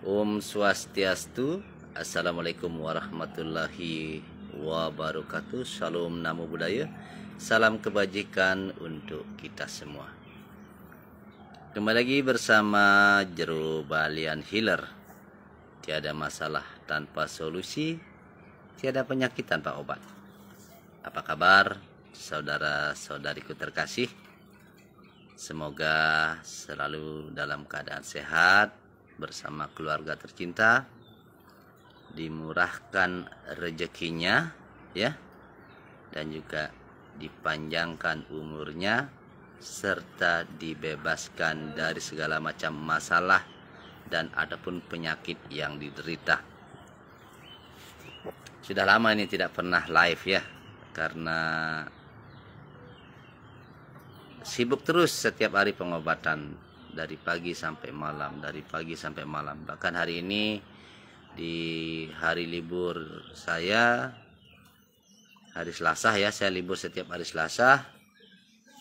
Om Swastiastu. Assalamualaikum warahmatullahi wabarakatuh. Shalom, namo buddhaya. Salam kebajikan untuk kita semua. Kembali lagi bersama Jero Balian Healer. Tiada masalah tanpa solusi, tiada penyakit tanpa obat. Apa kabar saudara-saudariku terkasih? Semoga selalu dalam keadaan sehat bersama keluarga tercinta, dimurahkan rezekinya ya, dan juga dipanjangkan umurnya, serta dibebaskan dari segala macam masalah dan adapun penyakit yang diderita. Sudah lama ini tidak pernah live ya, karena sibuk terus setiap hari pengobatan dari pagi sampai malam, dari pagi sampai malam. Bahkan hari ini di hari libur saya, hari Selasa ya, saya libur setiap hari Selasa.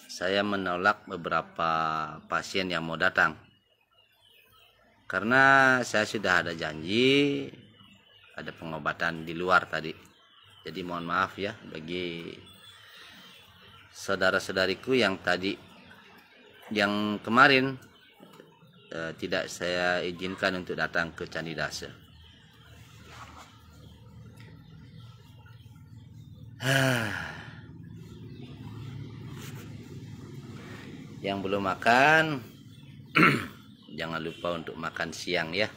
Saya menolak beberapa pasien yang mau datang karena saya sudah ada janji ada pengobatan di luar tadi. Jadi mohon maaf ya bagi saudara-saudariku yang kemarin tidak saya izinkan untuk datang ke Candi Dasa. Yang belum makan jangan lupa untuk makan siang ya.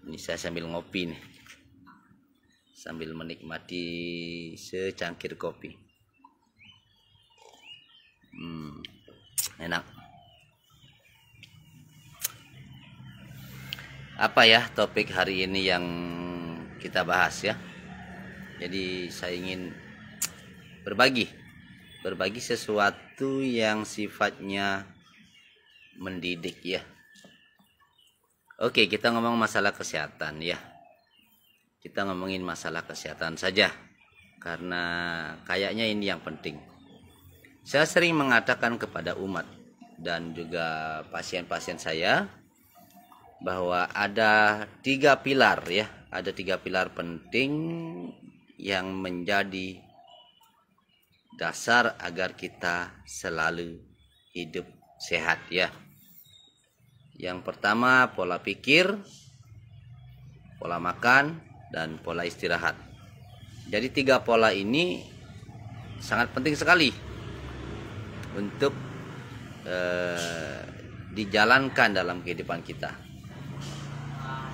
Ini saya sambil ngopi nih, sambil menikmati secangkir kopi. Enak. Apa ya topik hari ini yang kita bahas ya? Jadi saya ingin berbagi sesuatu yang sifatnya mendidik ya. Oke, kita ngomong masalah kesehatan ya. Kita ngomongin masalah kesehatan saja, karena kayaknya ini yang penting. Saya sering mengatakan kepada umat dan juga pasien-pasien saya bahwa ada 3 pilar ya, ada 3 pilar penting yang menjadi dasar agar kita selalu hidup sehat ya. Yang pertama pola pikir, pola makan, dan pola istirahat. Jadi 3 pola ini sangat penting sekali untuk dijalankan dalam kehidupan kita.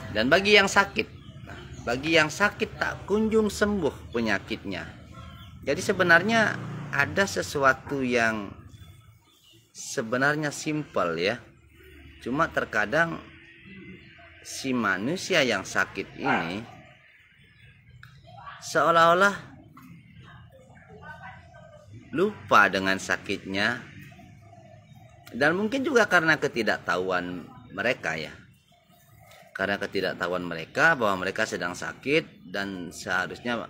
Dan bagi yang sakit tak kunjung sembuh penyakitnya. Jadi sebenarnya ada sesuatu yang sebenarnya simpel ya. Cuma terkadang si manusia yang sakit ini seolah-olah lupa dengan sakitnya, dan mungkin juga karena ketidaktahuan mereka ya, karena ketidaktahuan mereka bahwa mereka sedang sakit, dan seharusnya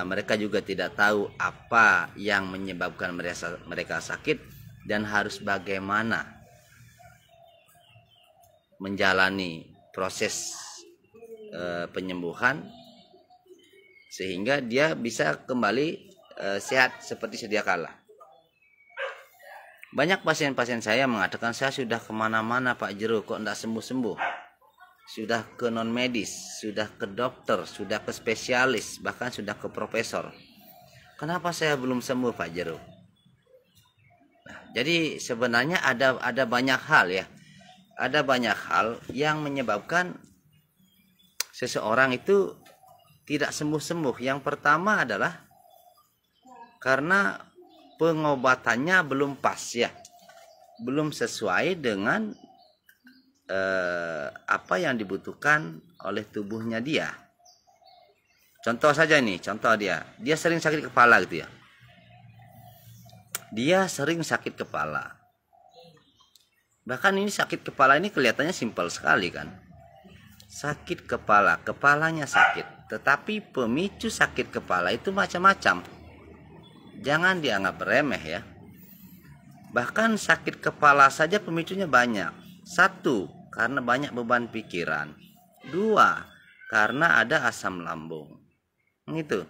mereka juga tidak tahu apa yang menyebabkan mereka sakit dan harus bagaimana menjalani proses penyembuhan sehingga dia bisa kembali sehat seperti sedia kala. Banyak pasien-pasien saya mengatakan, saya sudah kemana-mana Pak Jero kok tidak sembuh-sembuh. Sudah ke non medis, sudah ke dokter, sudah ke spesialis, bahkan sudah ke profesor. Kenapa saya belum sembuh Pak Jero? Jadi sebenarnya ada banyak hal ya. Ada banyak hal yang menyebabkan seseorang itu tidak sembuh-sembuh. Yang pertama adalah karena pengobatannya belum pas ya, belum sesuai dengan apa yang dibutuhkan oleh tubuhnya dia. Contoh saja nih, dia sering sakit kepala gitu ya. Dia sering sakit kepala. Bahkan ini sakit kepala ini kelihatannya simpel sekali kan. Sakit kepala, kepalanya sakit. Tetapi pemicu sakit kepala itu macam-macam. Jangan dianggap remeh ya. Bahkan sakit kepala saja pemicunya banyak. 1. karena banyak beban pikiran. 2, karena ada asam lambung. Itu.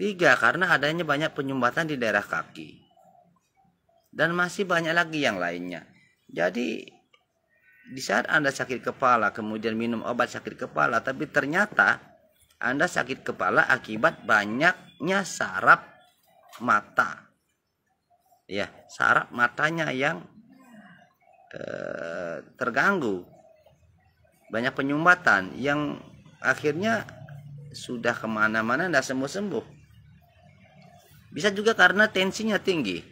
3, karena adanya banyak penyumbatan di daerah kaki. Dan masih banyak lagi yang lainnya. Jadi di saat Anda sakit kepala kemudian minum obat sakit kepala, tapi ternyata Anda sakit kepala akibat banyaknya saraf mata. Ya, saraf matanya yang terganggu. Banyak penyumbatan yang akhirnya sudah kemana-mana tidak sembuh-sembuh. Bisa juga karena tensinya tinggi.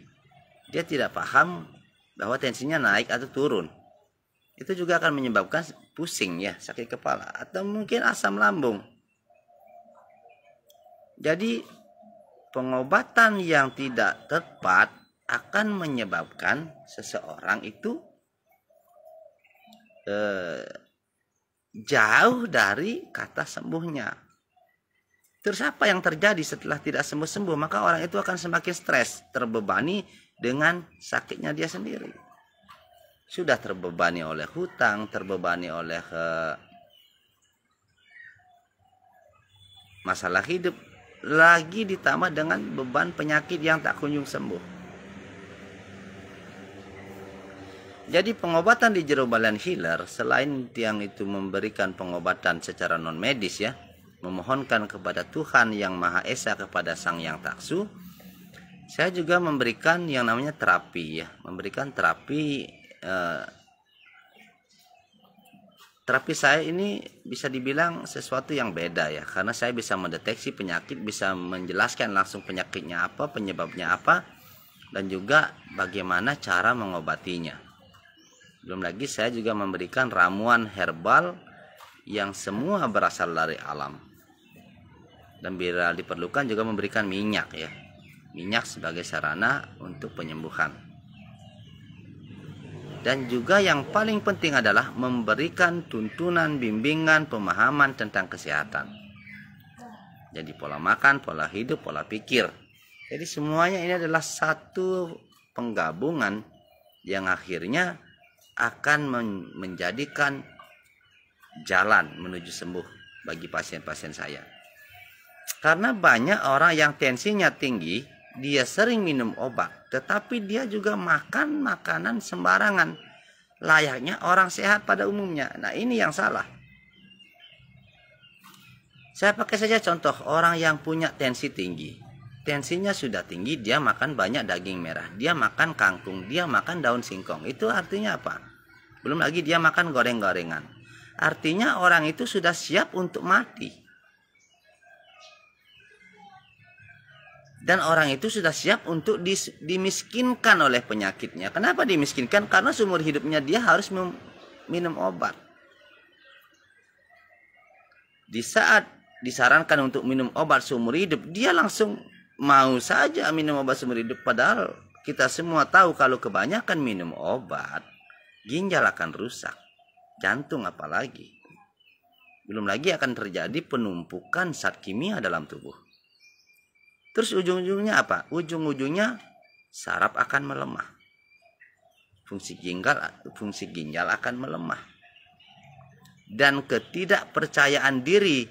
Dia tidak paham bahwa tensinya naik atau turun. Itu juga akan menyebabkan pusing ya, sakit kepala. Atau mungkin asam lambung. Jadi pengobatan yang tidak tepat akan menyebabkan seseorang itu jauh dari kata sembuhnya. Terus apa yang terjadi setelah tidak sembuh-sembuh? Maka orang itu akan semakin stres, terbebani dengan sakitnya dia sendiri. Sudah terbebani oleh hutang, terbebani oleh masalah hidup, lagi ditambah dengan beban penyakit yang tak kunjung sembuh. Jadi pengobatan di Jero Balian Healer, selain yang itu memberikan pengobatan secara non medis ya, memohonkan kepada Tuhan Yang Maha Esa, kepada Sang Yang Taksu, saya juga memberikan yang namanya terapi ya, memberikan terapi. Terapi saya ini bisa dibilang sesuatu yang beda ya, karena saya bisa mendeteksi penyakit, bisa menjelaskan langsung penyakitnya apa, penyebabnya apa, dan juga bagaimana cara mengobatinya. Belum lagi saya juga memberikan ramuan herbal yang semua berasal dari alam. Dan bila diperlukan juga memberikan minyak ya. Minyak sebagai sarana untuk penyembuhan. Dan juga yang paling penting adalah memberikan tuntunan, bimbingan, pemahaman tentang kesehatan. Jadi pola makan, pola hidup, pola pikir. Jadi semuanya ini adalah satu penggabungan yang akhirnya akan menjadikan jalan menuju sembuh bagi pasien-pasien saya. Karena banyak orang yang tensinya tinggi, dia sering minum obat, tetapi dia juga makan makanan sembarangan, layaknya orang sehat pada umumnya. Nah, ini yang salah. Saya pakai saja contoh orang yang punya tensi tinggi. Tensinya sudah tinggi, dia makan banyak daging merah, dia makan kangkung, dia makan daun singkong. Itu artinya apa? Belum lagi dia makan goreng-gorengan. Artinya orang itu sudah siap untuk mati. Dan orang itu sudah siap untuk dimiskinkan oleh penyakitnya. Kenapa dimiskinkan? Karena seumur hidupnya dia harus minum obat. Di saat disarankan untuk minum obat seumur hidup, dia langsung mau saja minum obat seumur hidup. Padahal kita semua tahu kalau kebanyakan minum obat, ginjal akan rusak. Jantung apalagi. Belum lagi akan terjadi penumpukan zat kimia dalam tubuh. Terus ujung-ujungnya apa? Ujung-ujungnya saraf akan melemah. Fungsi ginjal akan melemah. Dan ketidakpercayaan diri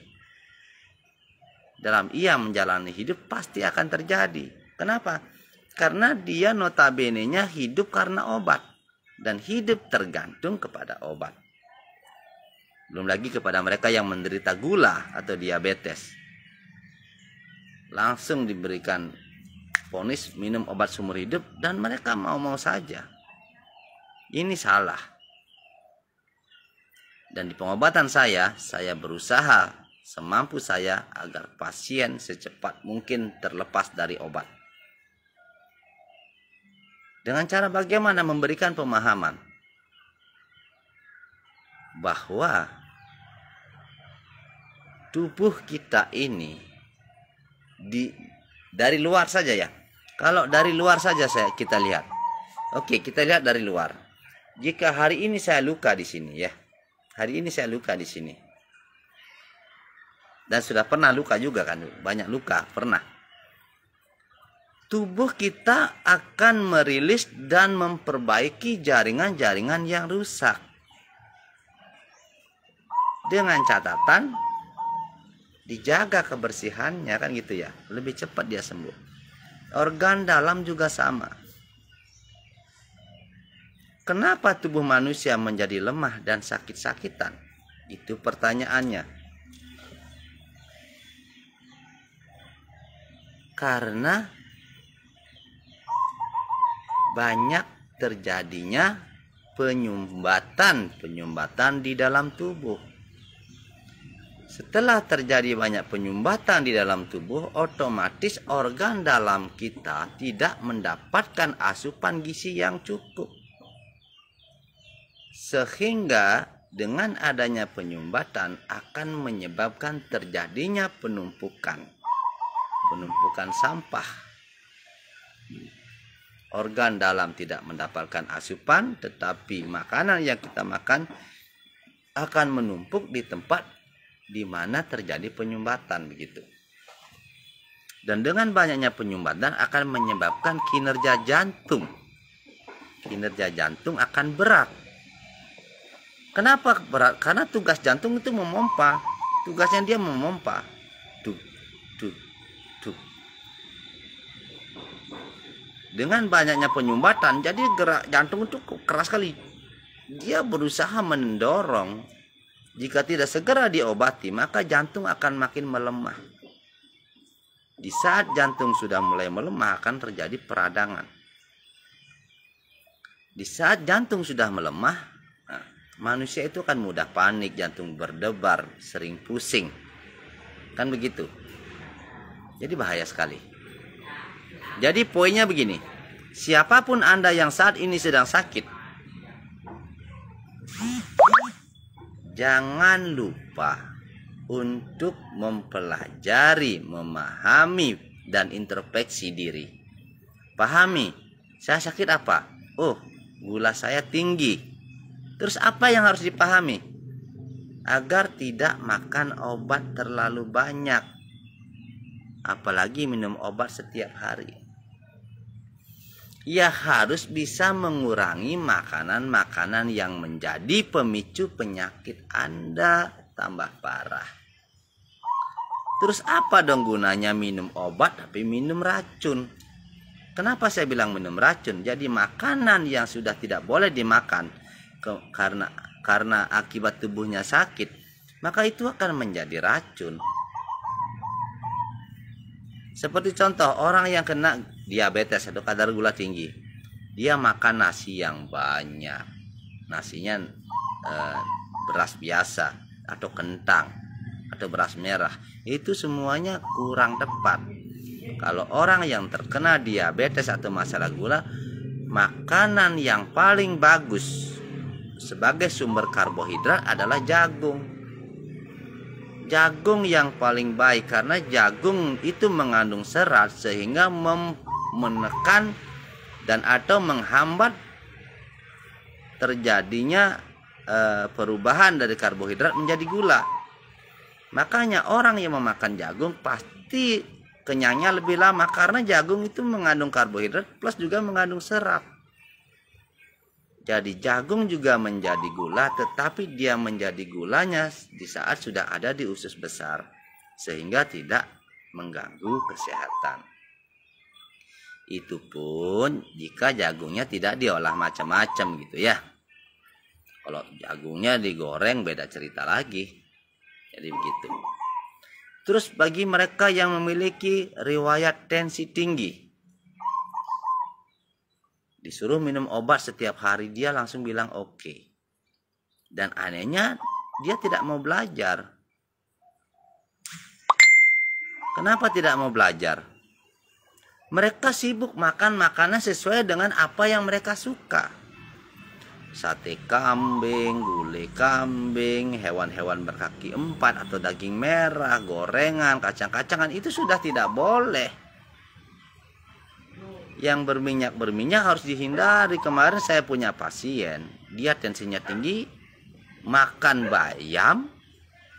dalam ia menjalani hidup pasti akan terjadi. Kenapa? Karena dia notabene-nya hidup karena obat. Dan hidup tergantung kepada obat. Belum lagi kepada mereka yang menderita gula atau diabetes. Langsung diberikan vonis minum obat seumur hidup dan mereka mau-mau saja. Ini salah. Dan di pengobatan saya berusaha semampu saya agar pasien secepat mungkin terlepas dari obat. Dengan cara bagaimana? Memberikan pemahaman bahwa tubuh kita ini dari luar saja ya. Kalau dari luar saja kita lihat. Oke, kita lihat dari luar. Jika hari ini saya luka di sini ya. Hari ini saya luka di sini. Dan sudah pernah luka juga kan, banyak luka, pernah. Tubuh kita akan merilis dan memperbaiki jaringan-jaringan yang rusak. dengan catatan dijaga kebersihannya, kan gitu ya, lebih cepat dia sembuh. Organ dalam juga sama. Kenapa tubuh manusia menjadi lemah dan sakit-sakitan? Itu pertanyaannya. Karena banyak terjadinya penyumbatan di dalam tubuh. Setelah terjadi banyak penyumbatan di dalam tubuh, otomatis organ dalam kita tidak mendapatkan asupan gizi yang cukup. Sehingga dengan adanya penyumbatan akan menyebabkan terjadinya penumpukan sampah. Organ dalam tidak mendapatkan asupan, tetapi makanan yang kita makan akan menumpuk di tempat di mana terjadi penyumbatan, begitu. Dan dengan banyaknya penyumbatan akan menyebabkan kinerja jantung. Kinerja jantung akan berat. Kenapa berat? Karena tugas jantung itu memompa. Tugasnya dia memompa. Duk, duk, duk. Dengan banyaknya penyumbatan, jadi gerak jantung itu keras sekali. Dia berusaha mendorong. Jika tidak segera diobati, maka jantung akan makin melemah. Di saat jantung sudah mulai melemah, akan terjadi peradangan. Di saat jantung sudah melemah, manusia itu akan mudah panik, jantung berdebar, sering pusing. Kan begitu. Jadi bahaya sekali. Jadi poinnya begini. Siapapun Anda yang saat ini sedang sakit, jangan lupa untuk mempelajari, memahami, dan introspeksi diri. Pahami, saya sakit apa? Oh, gula saya tinggi. Terus apa yang harus dipahami? Agar tidak makan obat terlalu banyak. Apalagi minum obat setiap hari. Ia harus bisa mengurangi makanan-makanan yang menjadi pemicu penyakit Anda tambah parah. Terus apa dong gunanya minum obat tapi minum racun? Kenapa saya bilang minum racun? Jadi makanan yang sudah tidak boleh dimakan karena akibat tubuhnya sakit, maka itu akan menjadi racun. Seperti contoh, orang yang kena diabetes atau kadar gula tinggi, dia makan nasi yang banyak. Nasinya beras biasa atau kentang atau beras merah. Itu semuanya kurang tepat. Kalau orang yang terkena diabetes atau masalah gula, makanan yang paling bagus sebagai sumber karbohidrat adalah jagung. Jagung yang paling baik, karena jagung itu mengandung serat sehingga menekan dan atau menghambat terjadinya perubahan dari karbohidrat menjadi gula. Makanya orang yang memakan jagung pasti kenyangnya lebih lama, karena jagung itu mengandung karbohidrat plus juga mengandung serat. Jadi jagung juga menjadi gula, tetapi dia menjadi gulanya di saat sudah ada di usus besar, sehingga tidak mengganggu kesehatan. Itu pun jika jagungnya tidak diolah macam-macam gitu ya. Kalau jagungnya digoreng beda cerita lagi. Jadi begitu. Terus bagi mereka yang memiliki riwayat tensi tinggi, disuruh minum obat setiap hari, dia langsung bilang oke. Dan anehnya dia tidak mau belajar. Kenapa tidak mau belajar? Mereka sibuk makan makanan sesuai dengan apa yang mereka suka. Sate kambing, gulai kambing, hewan-hewan berkaki 4 atau daging merah, gorengan, kacang-kacangan, itu sudah tidak boleh. Yang berminyak harus dihindari. Kemarin saya punya pasien, dia tensinya tinggi, makan bayam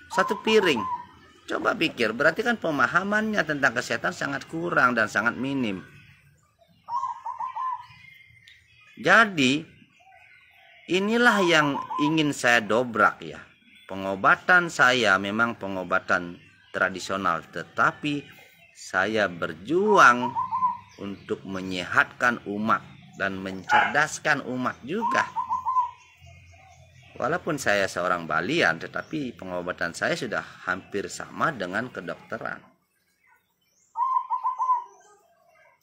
1 piring. Coba pikir, berarti kan pemahamannya tentang kesehatan sangat kurang dan sangat minim. Jadi inilah yang ingin saya dobrak ya. pengobatan saya memang pengobatan tradisional, tetapi saya berjuang untuk menyehatkan umat dan mencerdaskan umat juga. Walaupun saya seorang Balian, tetapi pengobatan saya sudah hampir sama dengan kedokteran.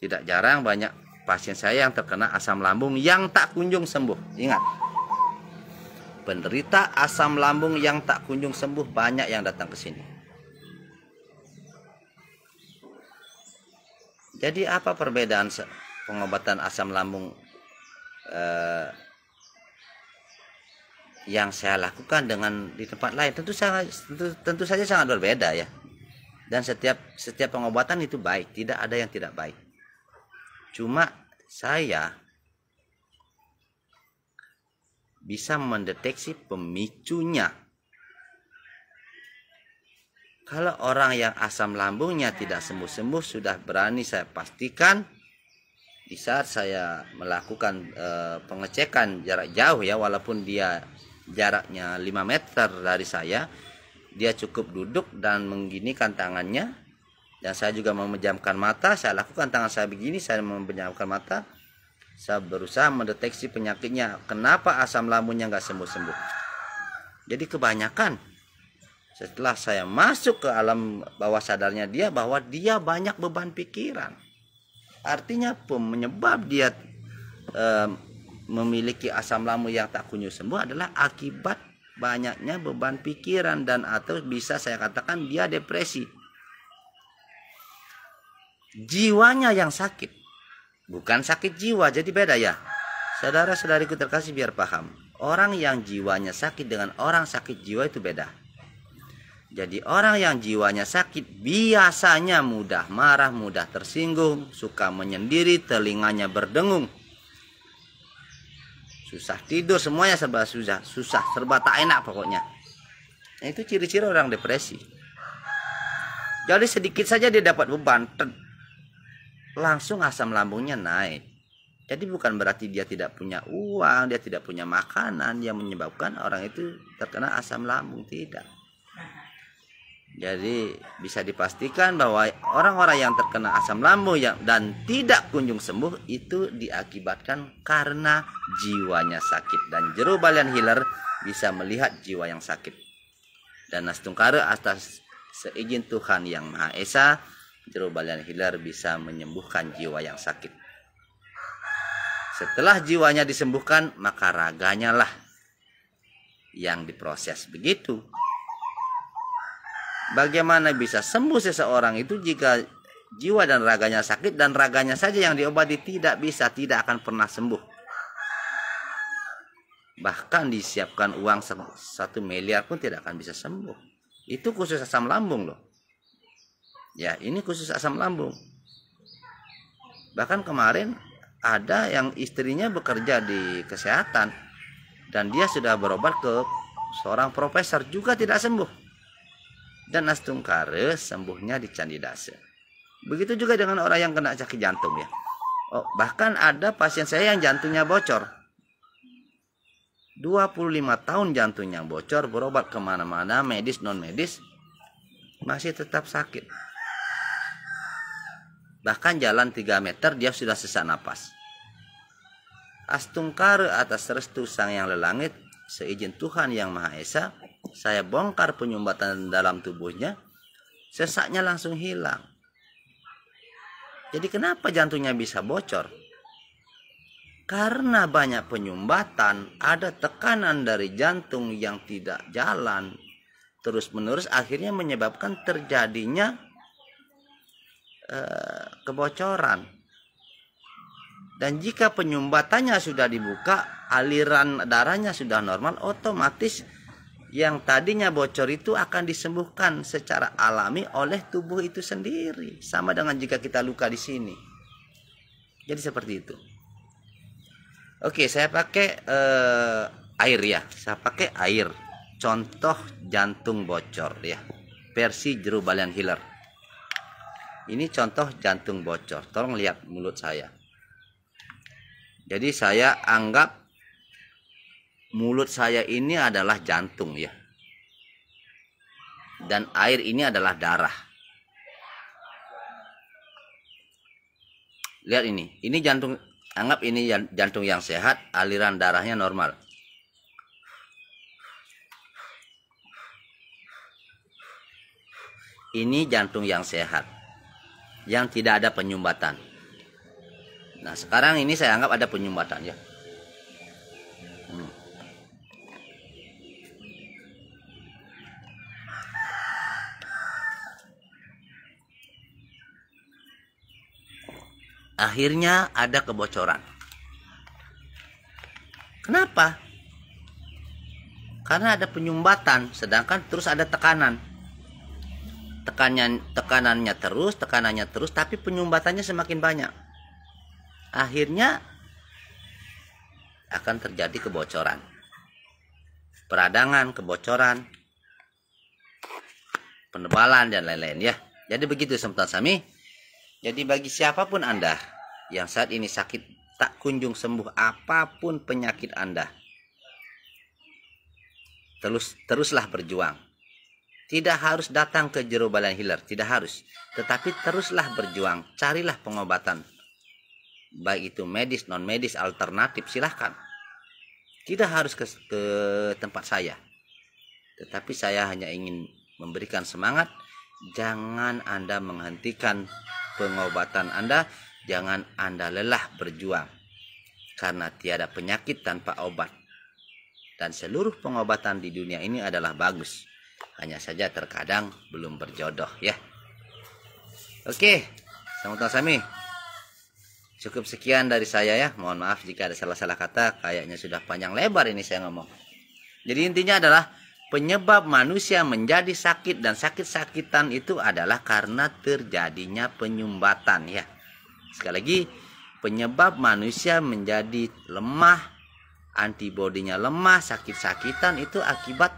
Tidak jarang banyak pasien saya yang terkena asam lambung yang tak kunjung sembuh. Ingat, penderita asam lambung yang tak kunjung sembuh banyak yang datang ke sini. Jadi apa perbedaan pengobatan asam lambung yang saya lakukan dengan di tempat lain? Tentu saja sangat berbeda ya. Dan setiap pengobatan itu baik, tidak ada yang tidak baik. Cuma saya bisa mendeteksi pemicunya. Kalau orang yang asam lambungnya tidak sembuh-sembuh, sudah berani saya pastikan di saat saya melakukan pengecekan jarak jauh ya, walaupun dia jaraknya 5 meter dari saya, dia cukup duduk dan mengginikan tangannya, dan saya juga memejamkan mata. Saya lakukan tangan saya begini, saya memejamkan mata, saya berusaha mendeteksi penyakitnya. Kenapa asam lambungnya nggak sembuh-sembuh? Jadi kebanyakan setelah saya masuk ke alam bawah sadarnya dia, bahwa dia banyak beban pikiran. Artinya penyebab dia memiliki asam lambung yang tak kunjung sembuh adalah akibat banyaknya beban pikiran, dan atau bisa saya katakan dia depresi. Jiwanya yang sakit, bukan sakit jiwa. Jadi beda ya, saudara-saudariku terkasih, biar paham. Orang yang jiwanya sakit dengan orang sakit jiwa itu beda. Jadi orang yang jiwanya sakit biasanya mudah marah, mudah tersinggung, suka menyendiri, telinganya berdengung, susah tidur, semuanya serba susah, serba tak enak pokoknya. Nah, itu ciri-ciri orang depresi. Jadi sedikit saja dia dapat beban, langsung asam lambungnya naik. Jadi bukan berarti dia tidak punya uang, dia tidak punya makanan yang menyebabkan orang itu terkena asam lambung, tidak. Jadi bisa dipastikan bahwa orang-orang yang terkena asam lambung dan tidak kunjung sembuh itu diakibatkan karena jiwanya sakit. Dan Jero Balian Healer bisa melihat jiwa yang sakit. Dan Nastungkara atas seizin Tuhan Yang Maha Esa, Jero Balian Healer bisa menyembuhkan jiwa yang sakit. Setelah jiwanya disembuhkan, maka raganya lah yang diproses. Begitu. Bagaimana bisa sembuh seseorang itu jika jiwa dan raganya sakit, dan raganya saja yang diobati? Tidak bisa, tidak akan pernah sembuh. Bahkan disiapkan uang 1 miliar pun tidak akan bisa sembuh. Itu khusus asam lambung loh. Ya, ini khusus asam lambung. Bahkan kemarin ada yang istrinya bekerja di kesehatan, dan dia sudah berobat ke seorang profesor, juga tidak sembuh. Dan Nastungkara sembuhnya di Candidase. Begitu juga dengan orang yang kena sakit jantung ya. Oh, bahkan ada pasien saya yang jantungnya bocor. 25 tahun jantungnya bocor, berobat kemana-mana, medis non medis, masih tetap sakit. Bahkan jalan 3 meter dia sudah sesak napas. Astungkara atas restu Sang Yang Lelangit, seizin Tuhan Yang Maha Esa, saya bongkar penyumbatan dalam tubuhnya, sesaknya langsung hilang. Jadi kenapa jantungnya bisa bocor? Karena banyak penyumbatan, ada tekanan dari jantung yang tidak jalan terus-menerus, akhirnya menyebabkan terjadinya kebocoran. Dan jika penyumbatannya sudah dibuka, aliran darahnya sudah normal, otomatis yang tadinya bocor itu akan disembuhkan secara alami oleh tubuh itu sendiri. Sama dengan jika kita luka di sini. Jadi seperti itu. Oke, saya pakai air ya. Saya pakai air. Contoh jantung bocor ya. Versi Jero Balian Healer. Ini contoh jantung bocor. Tolong lihat mulut saya. Jadi saya anggap mulut saya ini adalah jantung ya. Dan air ini adalah darah. Lihat ini jantung, anggap ini jantung yang sehat, aliran darahnya normal. Ini jantung yang sehat, yang tidak ada penyumbatan. Nah, sekarang ini saya anggap ada penyumbatan ya. Akhirnya ada kebocoran. Kenapa? Karena ada penyumbatan, sedangkan terus ada tekanan. Tekanannya terus, tapi penyumbatannya semakin banyak. Akhirnya akan terjadi kebocoran. Peradangan, kebocoran, penebalan, dan lain-lain ya. Jadi begitu Sahabat Sami. Jadi bagi siapapun Anda yang saat ini sakit tak kunjung sembuh apapun penyakit Anda, teruslah berjuang. Tidak harus datang ke Jero Balian Healer, tidak harus. Tetapi teruslah berjuang, carilah pengobatan. Baik itu medis, non medis, alternatif, silahkan. Tidak harus ke tempat saya. Tetapi saya hanya ingin memberikan semangat. Jangan Anda menghentikan pengobatan Anda, jangan Anda lelah berjuang, karena tiada penyakit tanpa obat, dan seluruh pengobatan di dunia ini adalah bagus, hanya saja terkadang belum berjodoh ya. Oke, Sahabat Sami, cukup sekian dari saya ya. Mohon maaf jika ada salah-salah kata, kayaknya sudah panjang lebar ini saya ngomong. Jadi intinya adalah penyebab manusia menjadi sakit dan sakit-sakitan itu adalah karena terjadinya penyumbatan ya. Sekali lagi, penyebab manusia menjadi lemah, antibodinya lemah, sakit-sakitan itu akibat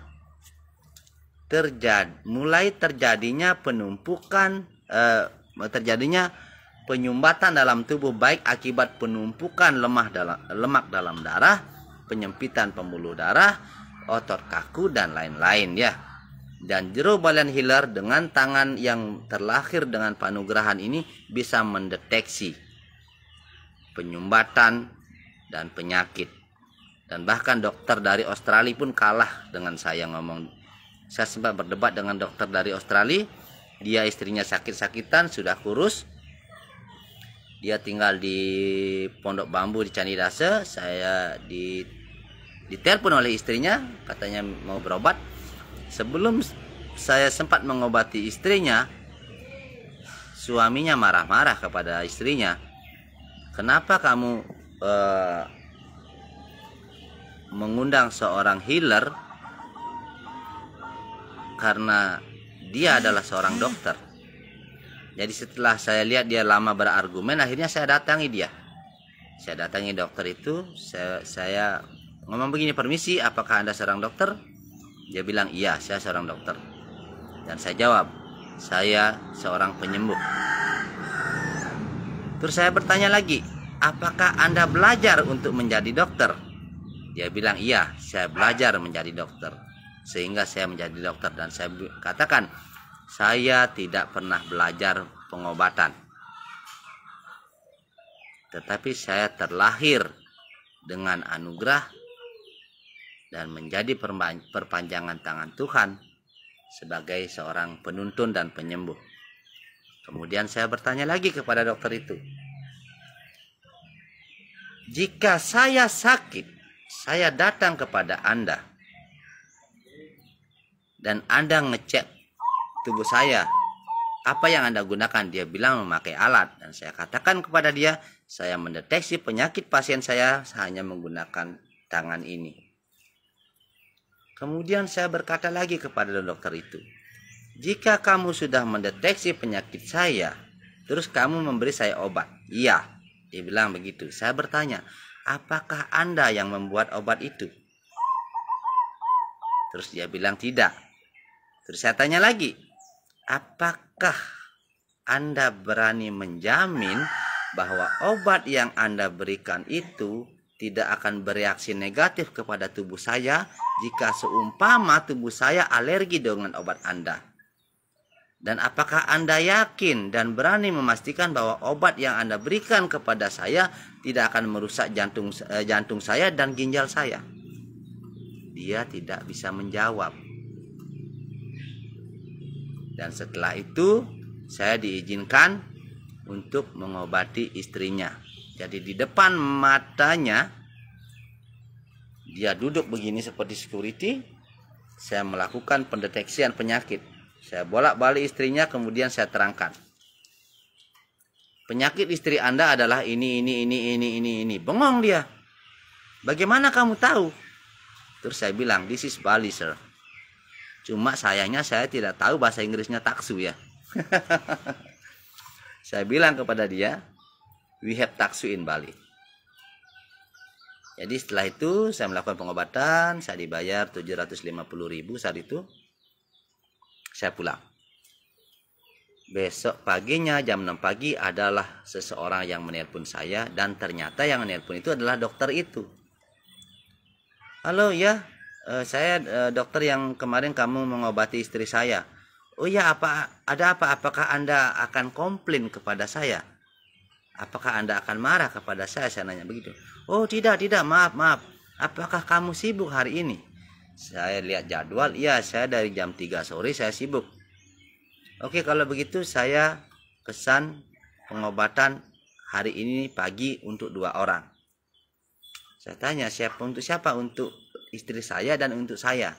mulai terjadinya penumpukan, terjadinya penyumbatan dalam tubuh, baik akibat penumpukan lemak dalam darah, penyempitan pembuluh darah, otot kaku, dan lain-lain ya. Dan Jero Balian Healer dengan tangan yang terlahir dengan panugrahan ini bisa mendeteksi penyumbatan dan penyakit. Dan bahkan dokter dari Australia pun kalah dengan saya ngomong. Saya sempat berdebat dengan dokter dari Australia. Dia istrinya sakit-sakitan, sudah kurus. Dia tinggal di Pondok Bambu di Candidase. Saya ditelepon oleh istrinya, katanya mau berobat. Sebelum saya sempat mengobati istrinya, suaminya marah-marah kepada istrinya. Kenapa kamu mengundang seorang healer? Karena dia adalah seorang dokter. Jadi setelah saya lihat dia lama berargumen, akhirnya saya datangi dia. Saya datangi dokter itu, saya ngomong begini, permisi, apakah Anda seorang dokter? Dia bilang, iya, saya seorang dokter. Dan saya jawab, saya seorang penyembuh. Terus saya bertanya lagi, apakah Anda belajar untuk menjadi dokter? Dia bilang, iya, saya belajar menjadi dokter, sehingga saya menjadi dokter. Dan saya katakan, saya tidak pernah belajar pengobatan, tetapi saya terlahir dengan anugerah dan menjadi perpanjangan tangan Tuhan sebagai seorang penuntun dan penyembuh. Kemudian saya bertanya lagi kepada dokter itu, jika saya sakit, saya datang kepada Anda dan Anda ngecek tubuh saya, apa yang Anda gunakan? Dia bilang memakai alat. Dan saya katakan kepada dia, saya mendeteksi penyakit pasien saya hanya menggunakan tangan ini. Kemudian saya berkata lagi kepada dokter itu, jika kamu sudah mendeteksi penyakit saya, terus kamu memberi saya obat? Iya, dia bilang begitu. Saya bertanya, apakah Anda yang membuat obat itu? Terus dia bilang tidak. Terus saya tanya lagi, apakah Anda berani menjamin bahwa obat yang Anda berikan itu tidak akan bereaksi negatif kepada tubuh saya jika seumpama tubuh saya alergi dengan obat Anda? Dan apakah Anda yakin dan berani memastikan bahwa obat yang Anda berikan kepada saya tidak akan merusak jantung saya dan ginjal saya? Dia tidak bisa menjawab. Dan setelah itu saya diizinkan untuk mengobati istrinya. Jadi di depan matanya dia duduk begini seperti security. Saya melakukan pendeteksian penyakit. Saya bolak-balik istrinya, kemudian saya terangkan. Penyakit istri Anda adalah ini. Bengong dia. Bagaimana kamu tahu? Terus saya bilang, this is Bali, sir. Cuma sayangnya saya tidak tahu bahasa Inggrisnya taksu ya. Saya bilang kepada dia, we have taksu in Bali. Jadi setelah itu saya melakukan pengobatan, saya dibayar 750.000 saat itu. Saya pulang. Besok paginya jam 6 pagi adalah seseorang yang menelpon saya, dan ternyata yang menelpon itu adalah dokter itu. Halo ya, saya dokter yang kemarin kamu mengobati istri saya. Oh ya, ada apa? Apakah Anda akan komplain kepada saya? Apakah Anda akan marah kepada saya? Saya nanya begitu. Oh tidak, maaf. Apakah kamu sibuk hari ini? Saya lihat jadwal, iya saya dari jam 3 sore saya sibuk. Oke, kalau begitu saya pesan pengobatan hari ini pagi untuk 2 orang. Saya tanya, untuk siapa? Untuk istri saya dan untuk saya.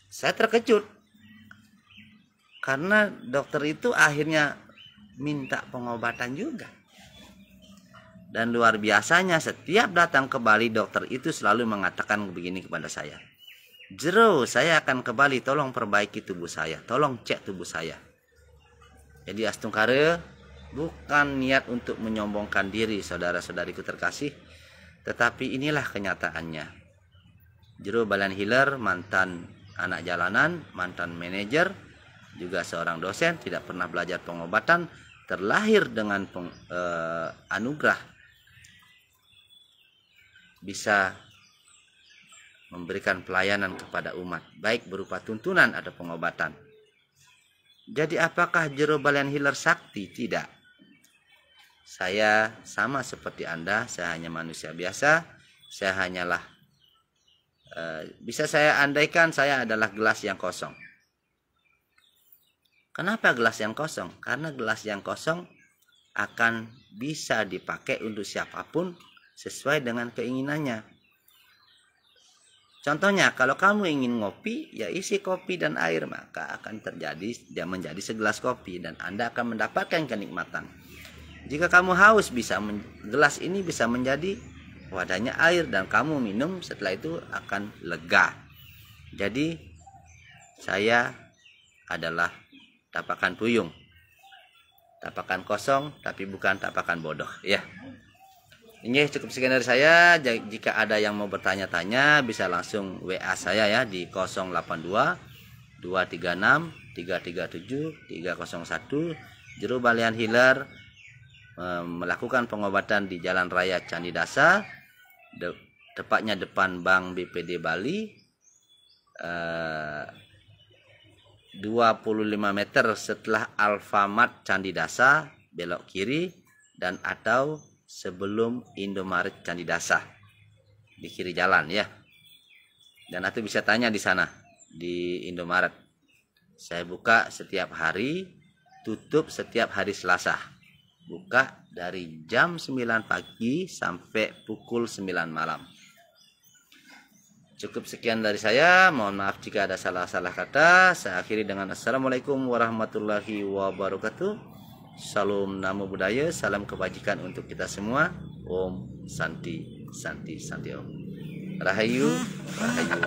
Saya terkejut. Karena dokter itu akhirnya minta pengobatan juga. Dan luar biasanya setiap datang ke Bali dokter itu selalu mengatakan begini kepada saya. Jero, saya akan ke Bali, tolong perbaiki tubuh saya, tolong cek tubuh saya. Jadi Astungkare, bukan niat untuk menyombongkan diri saudara-saudariku terkasih, tetapi inilah kenyataannya. Jero Balian Healer, mantan anak jalanan, mantan manajer, juga seorang dosen, tidak pernah belajar pengobatan, terlahir dengan anugerah bisa memberikan pelayanan kepada umat, baik berupa tuntunan atau pengobatan. Jadi apakah Jero Balian Healer sakti? Tidak. Saya sama seperti Anda, saya hanya manusia biasa. Saya hanyalah bisa saya andaikan saya adalah gelas yang kosong. Kenapa gelas yang kosong? Karena gelas yang kosong akan bisa dipakai untuk siapapun sesuai dengan keinginannya. Contohnya, kalau kamu ingin ngopi, ya isi kopi dan air, maka akan terjadi dia menjadi segelas kopi dan Anda akan mendapatkan kenikmatan. Jika kamu haus, gelas ini bisa menjadi wadahnya air dan kamu minum, setelah itu akan lega. Jadi saya adalah tapakan puyung, tapakan kosong, tapi bukan tapakan bodoh ya. Ini cukup sekian dari saya. Jika ada yang mau bertanya-tanya bisa langsung WA saya ya di 082 236 337 301. Jero Balian Healer melakukan pengobatan di Jalan Raya Candi Dasa, tepatnya depan Bank BPD Bali, 25 meter setelah Alfamart Candi Dasa, belok kiri, dan atau sebelum Indomaret Candi Dasa di kiri jalan ya. Dan atau bisa tanya di sana di Indomaret. Saya buka setiap hari, tutup setiap hari Selasa. Buka dari jam 9 pagi sampai pukul 9 malam. Cukup sekian dari saya. Mohon maaf jika ada salah-salah kata. Saya akhiri dengan Assalamualaikum warahmatullahi wabarakatuh. Salam namo budaya, salam kebajikan untuk kita semua. Om Santi Santi Santi Om. Rahayu, Rahayu.